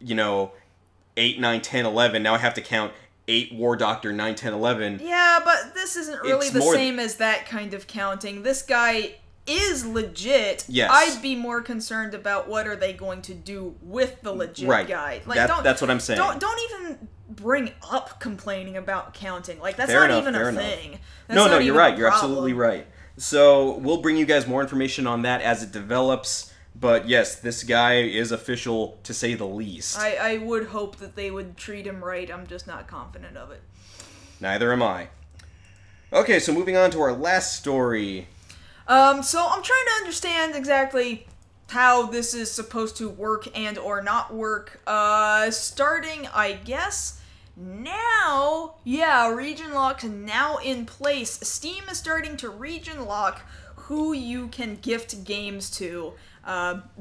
8, 9, 10, 11. Now I have to count 8 War Doctor, 9, 10, 11. Yeah, but this isn't really the same as that kind of counting. This guy is legit. Yes. I'd be more concerned about what are they going to do with the legit guy. Like, that's what I'm saying. Don't even bring up complaining about counting. Like, that's fair not enough, even fair a enough. thing. No, you're right. You're absolutely right. So we'll bring you guys more information on that as it develops. But yes, this guy is official, to say the least. I would hope that they would treat him right. I'm just not confident of it. Neither am I. Okay, so moving on to our last story. So I'm trying to understand exactly how this is supposed to work and or not work. Starting, I guess, now, yeah, region lock's now in place. Steam is starting to region lock who you can gift games to,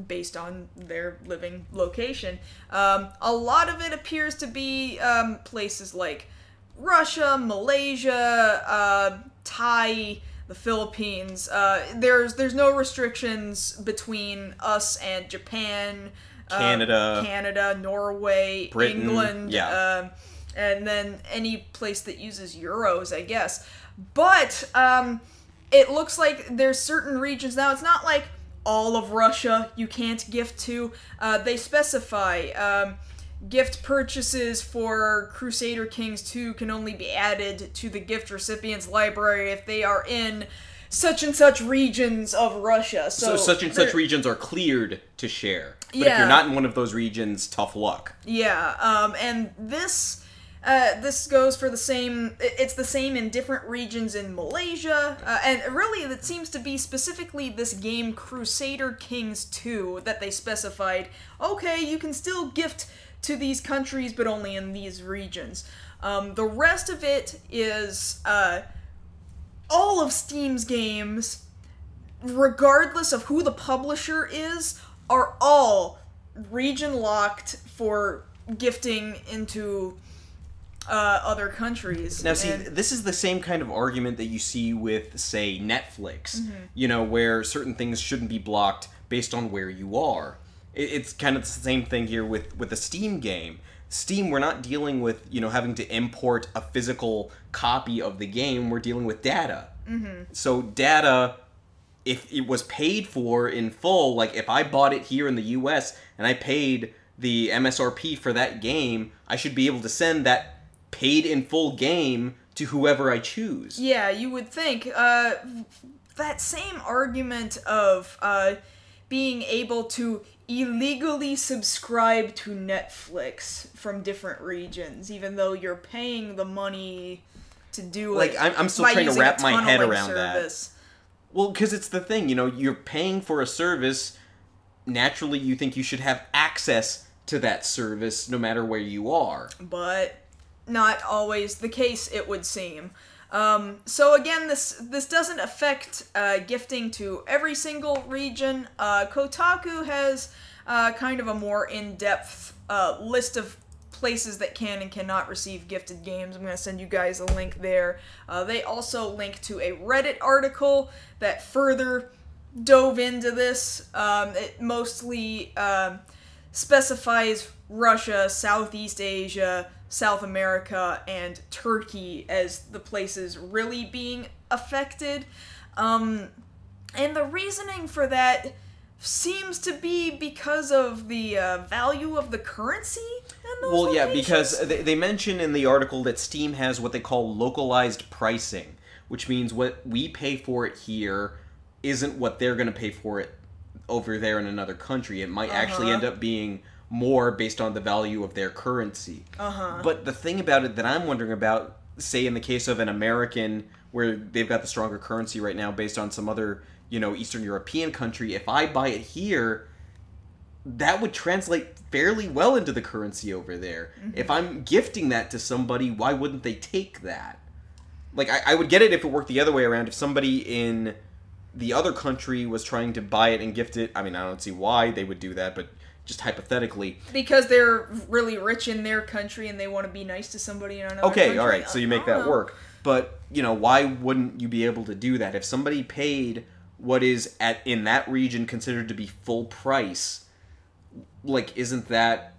based on their living location. A lot of it appears to be places like Russia, Malaysia, Thai, the Philippines. There's no restrictions between us and Japan, Canada, Norway, Britain, England, yeah. and then any place that uses euros, I guess. But it looks like there's certain regions now. It's not like all of Russia you can't gift to. They specify gift purchases for Crusader Kings 2 can only be added to the gift recipient's library if they are in such and such regions of Russia. So such and such regions are cleared to share. But if you're not in one of those regions, tough luck. Yeah, and this goes for the same. It's the same in different regions in Malaysia, and really, it seems to be specifically this game Crusader Kings 2 that they specified. Okay, you can still gift to these countries, but only in these regions. The rest of it is all of Steam's games, regardless of who the publisher is, are all region locked for gifting into other countries. Now, see, this is the same kind of argument that you see with, say, Netflix, you know, where certain things shouldn't be blocked based on where you are. It's kind of the same thing here with a Steam game. Steam, we're not dealing with, you know, having to import a physical copy of the game. We're dealing with data. So data, if it was paid for in full, like if I bought it here in the US and I paid the MSRP for that game, I should be able to send that paid in full game to whoever I choose. Yeah, you would think. That same argument of being able to illegally subscribe to Netflix from different regions, even though you're paying the money to do like, it. I'm still trying to wrap my head around that. Well, because it's the thing, you know, you're paying for a service. Naturally, you think you should have access to that service no matter where you are. But not always the case, it would seem. So again, this doesn't affect gifting to every single region. Kotaku has kind of a more in-depth list of places that can and cannot receive gifted games. I'm going to send you guys a link there. They also link to a Reddit article that further dove into this. It mostly specifies Russia, Southeast Asia, South America, and Turkey as the places really being affected. And the reasoning for that seems to be because of the value of the currency in those Well, yeah, locations. because they mention in the article that Steam has what they call localized pricing, which means what we pay for it here isn't what they're going to pay for it over there in another country. It might actually end up being more based on the value of their currency. But the thing about it that I'm wondering about, say in the case of an American, where they've got the stronger currency right now based on some other, you know, Eastern European country, if I buy it here, that would translate fairly well into the currency over there. If I'm gifting that to somebody, why wouldn't they take that? Like, I would get it if it worked the other way around. If somebody in the other country was trying to buy it and gift it, I mean, I don't see why they would do that, but just hypothetically. Because they're really rich in their country and they want to be nice to somebody in another country. Okay, alright, so you make that work. But, you know, why wouldn't you be able to do that? If somebody paid what is in that region considered to be full price, like, isn't that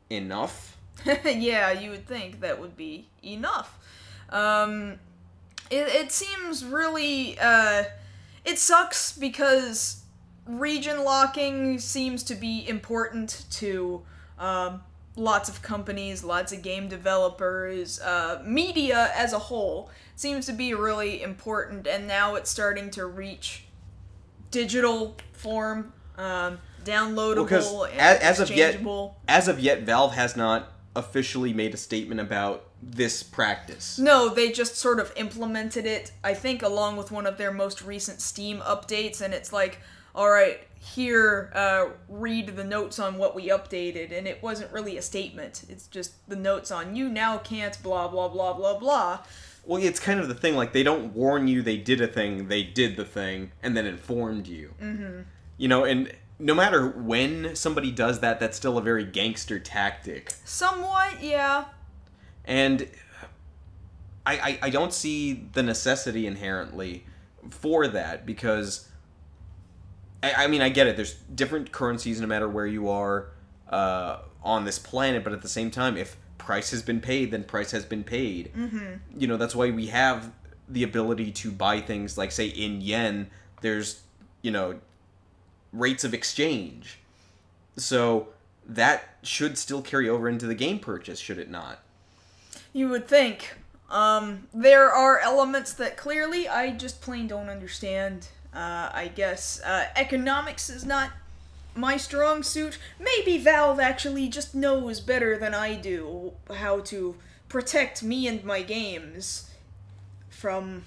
enough? Yeah, you would think that would be enough. It seems really, it sucks because region locking seems to be important to lots of companies, lots of game developers, media as a whole. It seems to be really important, and now it's starting to reach digital form. downloadable and exchangeable. As of yet, Valve has not officially made a statement about this practice. No, they just sort of implemented it, I think, along with one of their most recent Steam updates, and it's like, alright, here, read the notes on what we updated, and it wasn't really a statement. It's just the notes on, you now can't blah blah blah blah blah. Well, it's kind of the thing, like, they don't warn you they did a thing, they did the thing, and then informed you. Mm-hmm. You know, and no matter when somebody does that, that's still a very gangster tactic. Somewhat, yeah. And I don't see the necessity inherently for that, because I mean, I get it. There's different currencies no matter where you are on this planet, but at the same time, if price has been paid, then price has been paid. Mm-hmm. You know, that's why we have the ability to buy things like, say, in yen, there's, you know, rates of exchange. So that should still carry over into the game purchase, should it not? You would think. There are elements that clearly I just plain don't understand. I guess economics is not my strong suit. Maybe Valve actually just knows better than I do how to protect me and my games from...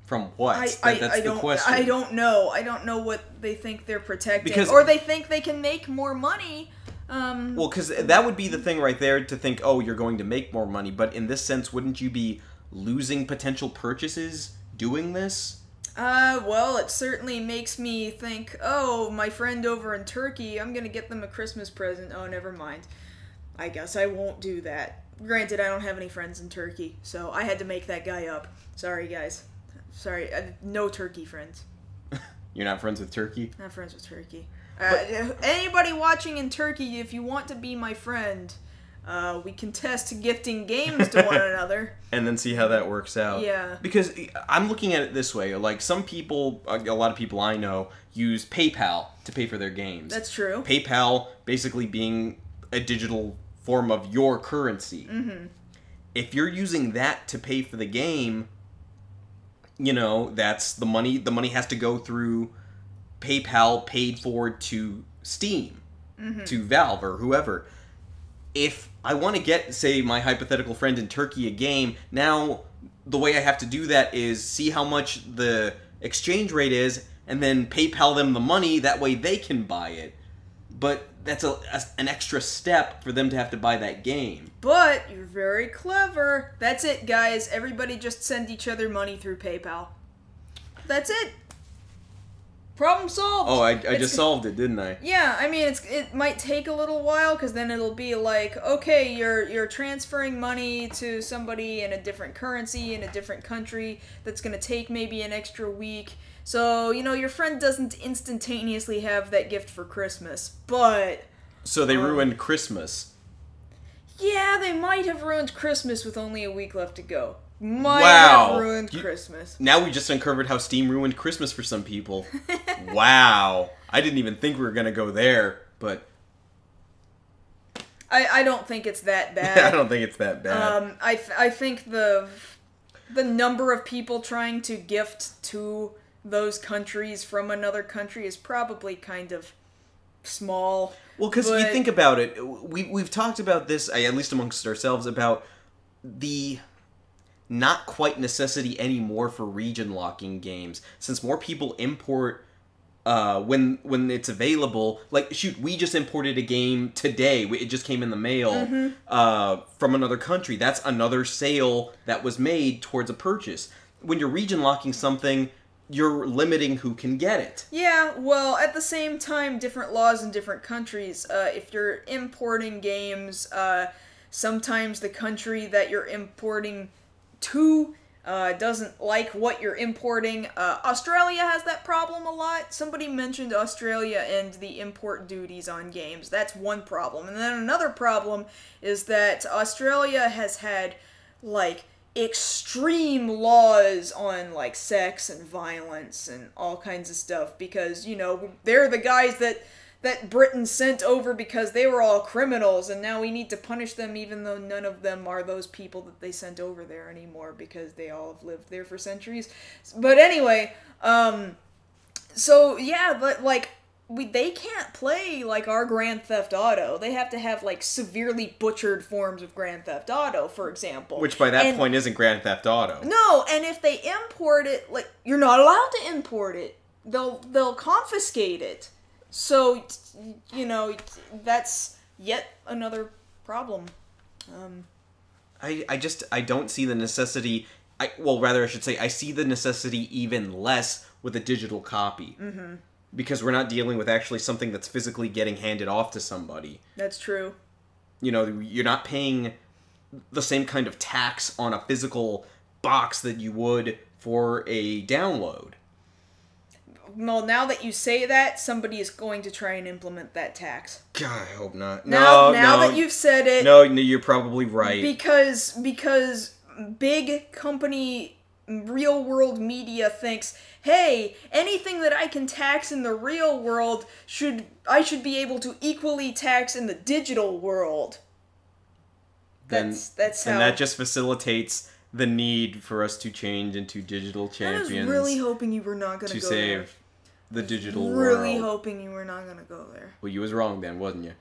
From what? That's the question. I don't know. I don't know what they think they're protecting. Or they think they can make more money. Well, because that would be the thing right there, to think, oh, you're going to make more money. But in this sense, wouldn't you be losing potential purchases doing this? Well, it certainly makes me think, oh, my friend over in Turkey, I'm gonna get them a Christmas present. Oh, never mind. I guess I won't do that. Granted, I don't have any friends in Turkey, so I had to make that guy up. Sorry, guys. Sorry, no Turkey friends. You're not friends with Turkey? Not friends with Turkey. Anybody watching in Turkey, if you want to be my friend, we can test gifting games to one another. And then see how that works out. Yeah. Because I'm looking at it this way. Like, some people, a lot of people I know, use PayPal to pay for their games. That's true. PayPal basically being a digital form of your currency. Mm-hmm. If you're using that to pay for the game, you know, that's the money. The money has to go through PayPal, paid for to Steam, to Valve or whoever. If I want to get, say, my hypothetical friend in Turkey a game, now the way I have to do that is see how much the exchange rate is, and then PayPal them the money. That way they can buy it. But that's an extra step for them to have to buy that game. But you're very clever. That's it, guys. Everybody just send each other money through PayPal. That's it. Problem solved. Oh, I just solved it, didn't I? Yeah, I mean, it might take a little while, because then it'll be like, okay, you're transferring money to somebody in a different currency, in a different country, that's going to take maybe an extra week. So, you know, your friend doesn't instantaneously have that gift for Christmas, but... So they ruined Christmas. Yeah, they might have ruined Christmas with only a week left to go. Might have ruined Christmas. Now we just uncovered how Steam ruined Christmas for some people. Wow. I didn't even think we were going to go there, but... I don't think it's that bad. I don't think it's that bad. I think the number of people trying to gift to those countries from another country is probably kind of small. Well, because you think about it, we've talked about this, at least amongst ourselves, about the not quite necessity anymore for region locking games, since more people import when it's available. Like, shoot, we just imported a game today. It just came in the mail from another country. That's another sale that was made towards a purchase. When you're region locking something, you're limiting who can get it. Yeah, well, at the same time, different laws in different countries. If you're importing games, sometimes the country that you're importing to doesn't like what you're importing. Australia has that problem a lot. Somebody mentioned Australia and the import duties on games. That's one problem. And then another problem is that Australia has had, like, extreme laws on, like, sex and violence and all kinds of stuff, because, you know, they're the guys that Britain sent over because they were all criminals, and now we need to punish them even though none of them are those people that they sent over there anymore, because they all have lived there for centuries. But anyway, so yeah, but, like, they can't play like our Grand Theft Auto. They have to have like severely butchered forms of Grand Theft Auto, for example. Which by that point isn't Grand Theft Auto. No, and if they import it, like you're not allowed to import it. They'll confiscate it. So, you know, that's yet another problem. I don't see the necessity. I should say I see the necessity even less with a digital copy. Mm-hmm. Because we're not dealing with actually something that's physically getting handed off to somebody. That's true. You know, you're not paying the same kind of tax on a physical box that you would for a download. Well, now that you say that, somebody is going to try and implement that tax. God, I hope not. Now that you've said it... No, you're probably right. Because big company real-world media thinks, hey, anything that I can tax in the real world, I should be able to equally tax in the digital world. That's how... And that just facilitates the need for us to change into digital champions. I was really hoping you were not going to go there. To save the digital world. Really hoping you were not going to go there. Well, you was wrong then, wasn't you?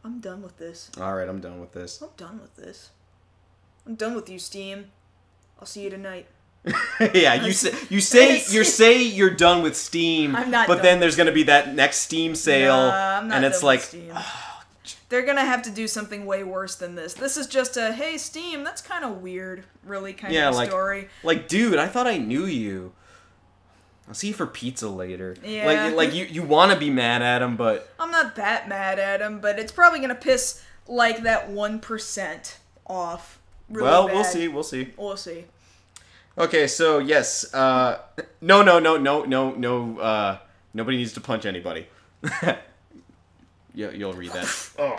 I'm done with this. Alright, I'm done with this. I'm done with this. I'm done with you, Steam. I'll see you tonight. Yeah, you say you're done with Steam, I'm not but done then there's going to be that next Steam sale, I'm not and it's done like... with Steam. They're gonna have to do something way worse than this. This is just a, hey, Steam, that's kind of weird, really kind of a story. Like, dude, I thought I knew you. I'll see you for pizza later. Yeah. Like you want to be mad at him, but... I'm not that mad at him, but it's probably gonna piss, like, that 1% off really bad. We'll see. We'll see. Okay, so, yes, no, nobody needs to punch anybody. You'll read that. Oh.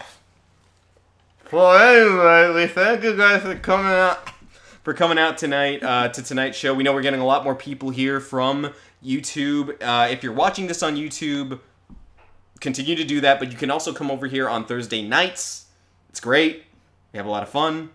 Well, anyway, we thank you guys for coming out tonight to tonight's show. We know we're getting a lot more people here from YouTube. If you're watching this on YouTube, continue to do that, but you can also come over here on Thursday nights. It's great. We have a lot of fun.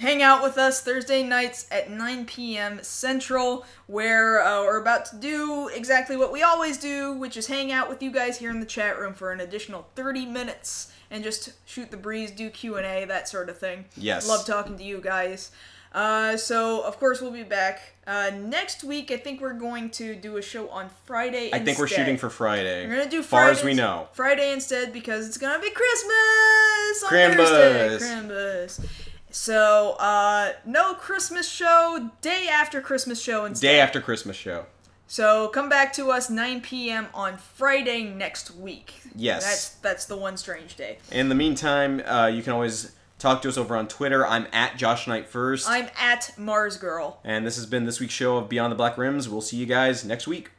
Hang out with us Thursday nights at 9 p.m. Central, where we're about to do exactly what we always do, which is hang out with you guys here in the chat room for an additional 30 minutes and just shoot the breeze, do Q&A, that sort of thing. Yes. Love talking to you guys. So, of course, we'll be back. Next week, I think we're going to do a show on Friday instead. I think we're shooting for Friday. We're going to do Friday. Far as we know. Friday instead, because it's going to be Christmas on Thursday. Krampus. So, no Christmas show, day after Christmas show instead. Day after Christmas show. So, come back to us 9 p.m. on Friday next week. Yes. That's the one strange day. In the meantime, you can always talk to us over on Twitter. I'm at Josh Knight First. I'm at Mars Girl. And this has been this week's show of Beyond the Black Rims. We'll see you guys next week.